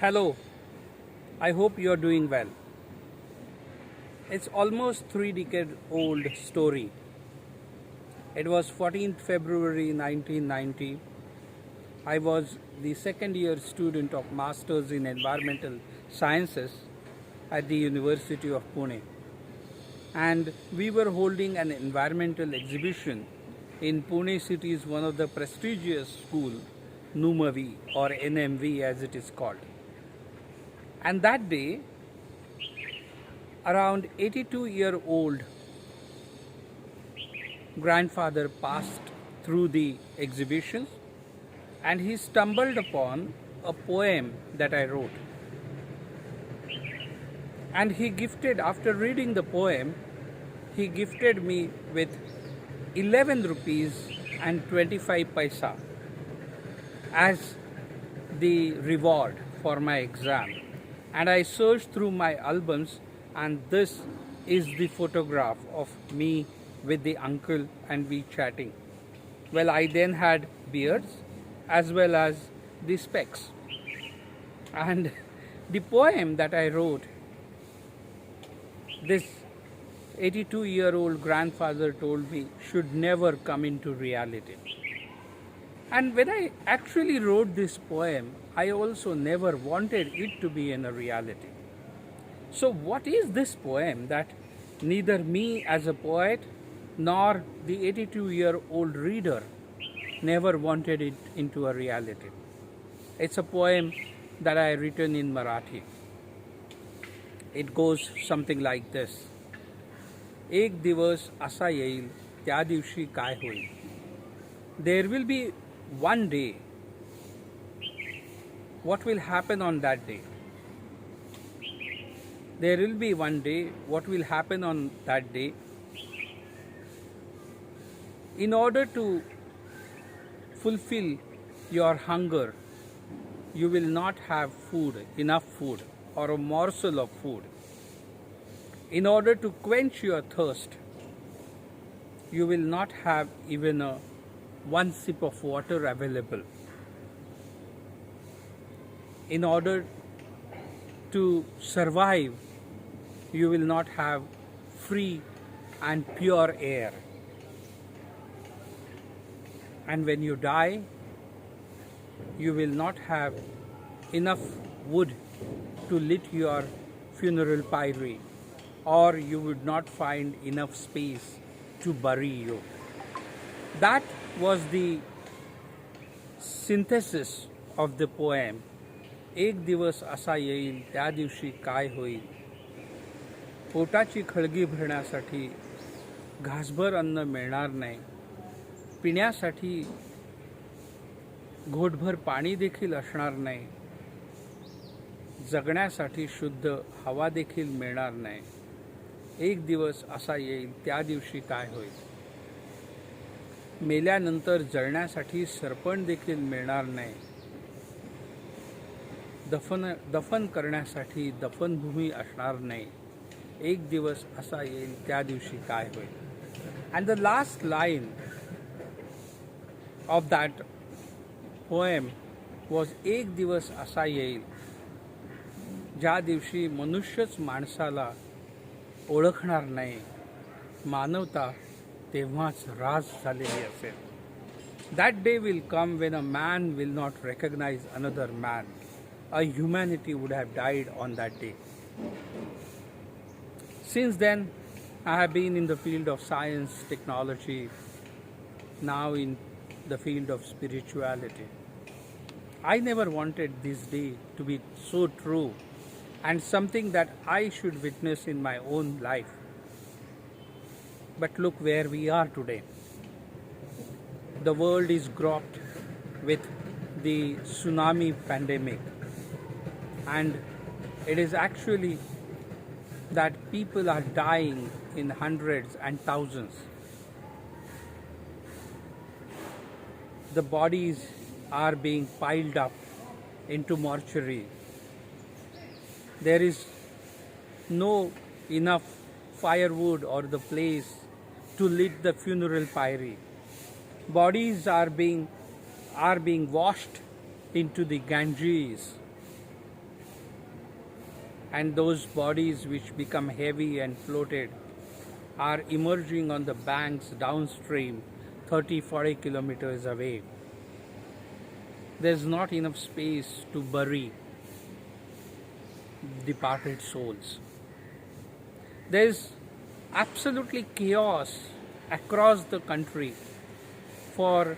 Hello, I hope you are doing well. It's almost 3 decade old story. It was 14th February 1990. I was the second year student of Masters in Environmental Sciences at the University of Pune. And we were holding an environmental exhibition in Pune city's one of the prestigious school, NUMAVI or NMV as it is called. And that day, around 82-year-old grandfather passed through the exhibitions and he stumbled upon a poem that I wrote. And he gifted, after reading the poem, he gifted me with 11 rupees and 25 paisa as the reward for my exam. And I searched through my albums, and this is the photograph of me with the uncle and we chatting. Well, I then had beards as well as the specs. And the poem that I wrote, this 82-year-old grandfather told me should never come into reality. And when I actually wrote this poem, I also never wanted it to be in a reality. So what is this poem that neither me as a poet nor the 82-year-old reader never wanted it into a reality? It's a poem that I written in Marathi. It goes something like this. एक दिवस असा येईल त्या दिवशी काय होईल. There will be one day. What will happen on that day? There will be one day. What will happen on that day? In order to fulfill your hunger, you will not have food, enough food, or a morsel of food. In order to quench your thirst, you will not have even one sip of water available. In order to survive, you will not have free and pure air. And when you die, you will not have enough wood to lit your funeral pyre, or you would not find enough space to bury you. That was the synthesis of the poem. एक दिवस असा येईल त्या दिवशी काय होईल. पोटाची खळगी भरण्यासाठी घासभर अन्न मिळणार नाही. पिण्यासाठी घोटभर पाणी देखील असणार नाही. जगण्यासाठी शुद्ध हवा देखील मिळणार नाही. एक दिवस असा येईल त्या दिवशी काय होईल. मेल्यानंतर जळण्यासाठी सरपण देखील मिळणार नाही. दफन करण्यासाठी दफनभूमी असणार नाही. एक दिवस असा येईल त्या दिवशी काय होईल. And the last line of that poem was एक दिवस असा येईल ज्या दिवशी मनुष्यच माणसाला ओळखणार नाही. मानवता तेव्हाच राज झालेली असेल. That day will come when a man will not recognize another man. A humanity would have died on that day. Since then, I have been in the field of science, technology, now in the field of spirituality. I never wanted this day to be so true and something that I should witness in my own life. But look where we are today. The world is gripped with the tsunami pandemic. And it is actually that people are dying in hundreds and thousands. The bodies are being piled up into mortuary. There is no enough firewood or the place to lit the funeral pyre. Bodies are being washed into the Ganges. and those bodies which become heavy and floated are emerging on the banks downstream 30-40 kilometers away. There's not enough space to bury departed souls. There's absolutely chaos across the country for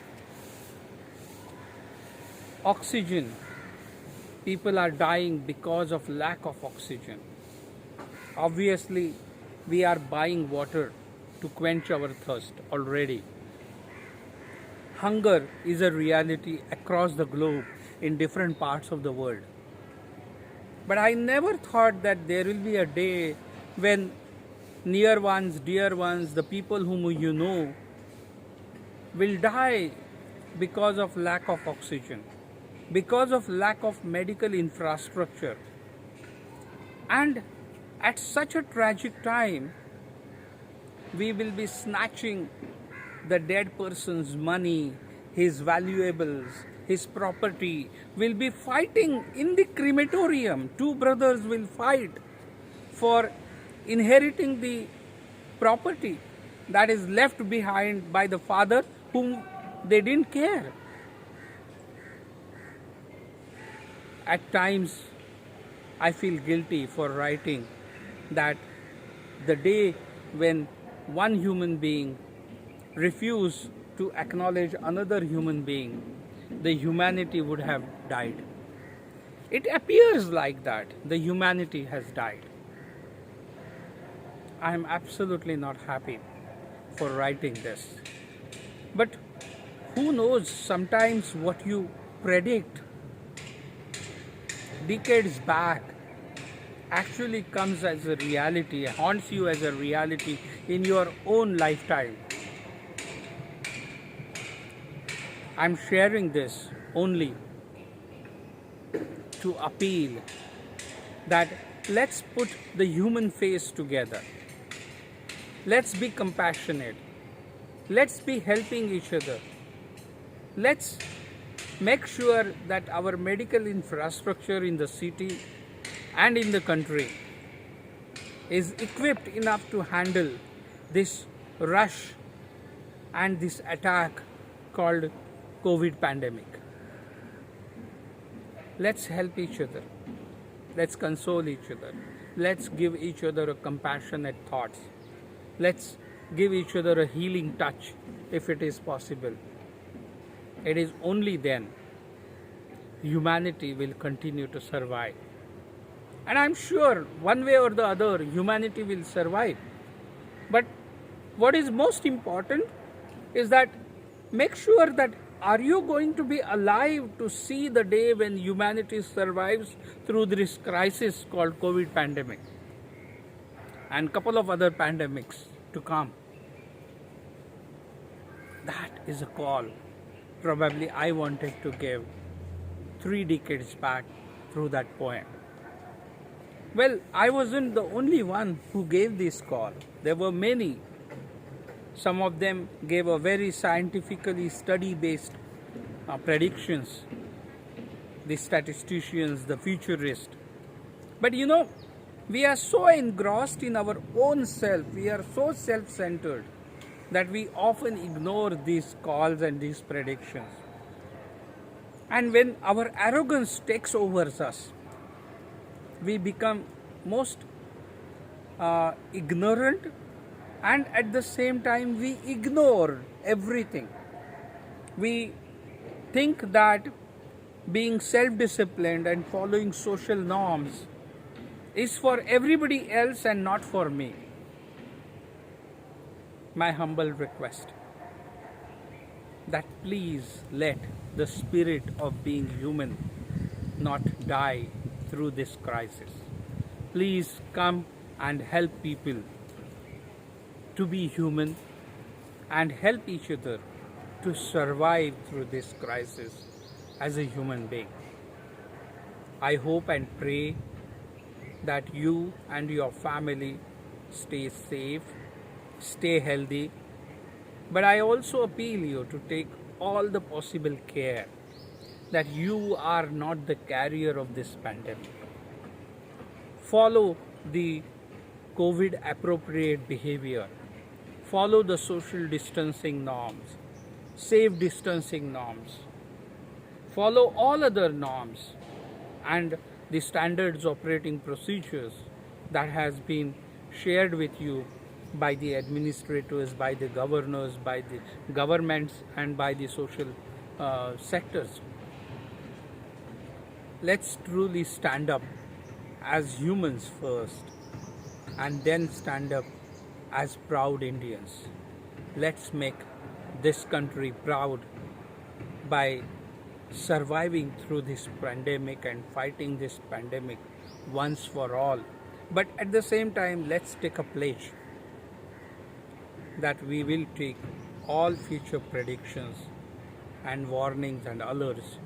oxygen. People are dying because of lack of oxygen. Obviously, we are buying water to quench our thirst already. Hunger is a reality across the globe in different parts of the world. But I never thought that there will be a day when near ones, dear ones, the people whom you know will die because of lack of oxygen, because of lack of medical infrastructure. And at such a tragic time, we will be snatching the dead person's money, his valuables, his property. Will be fighting in the crematorium. Two brothers will fight for inheriting the property that is left behind by the father whom they didn't care. At times, I feel guilty for writing that the day when one human being refused to acknowledge another human being, the humanity would have died. It appears like that the humanity has died. I am absolutely not happy for writing this. But who knows, sometimes what you predict decades back actually comes as a reality, haunts you as a reality in your own lifetime. I'm sharing this only to appeal that let's put the human face together. Let's be compassionate. Let's be helping each other. Let's make sure that our medical infrastructure in the city and in the country is equipped enough to handle this rush and this attack called COVID pandemic. Let's help each other. Let's console each other. Let's give each other a compassionate thoughts. Let's give each other a healing touch if it is possible. It is only then humanity will continue to survive. And I'm sure one way or the other humanity will survive. But what is most important is that make sure that are you going to be alive to see the day when humanity survives through this crisis called COVID pandemic and couple of other pandemics to come. That is a call probably I wanted to give 3 decades back through that poem. Well, I wasn't the only one who gave this call. There were many. Some of them gave a very scientifically study-based predictions. The statisticians, the futurists. But you know, we are so engrossed in our own self, we are so self-centered that we often ignore these calls and these predictions. And when our arrogance takes over us, we become most ignorant, and at the same time we ignore everything. We think that being self-disciplined and following social norms is for everybody else and not for me. My humble request that please let the spirit of being human not die through this crisis. Please come and help people to be human and help each other to survive through this crisis as a human being. I hope and pray that you and your family stay safe, stay healthy, but I also appeal you to take all the possible care that you are not the carrier of this pandemic. follow the COVID appropriate behavior, follow the social distancing norms, safe distancing norms, follow all other norms and the standards operating procedures that has been shared with you by the administrators, by the governors, by the governments and by the social sectors. Let's truly stand up as humans first and then stand up as proud Indians. Let's make this country proud by surviving through this pandemic and fighting this pandemic once for all. But at the same time, let's take a pledge that we will take all future predictions and warnings and alerts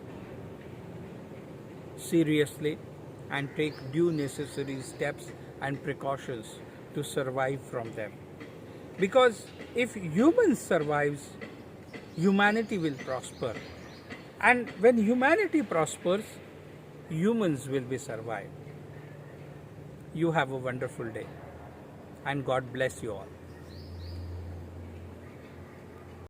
seriously and take due necessary steps and precautions to survive from them. Because if humans survives, humanity will prosper. And when humanity prospers, humans will be survived. You have a wonderful day and God bless you all.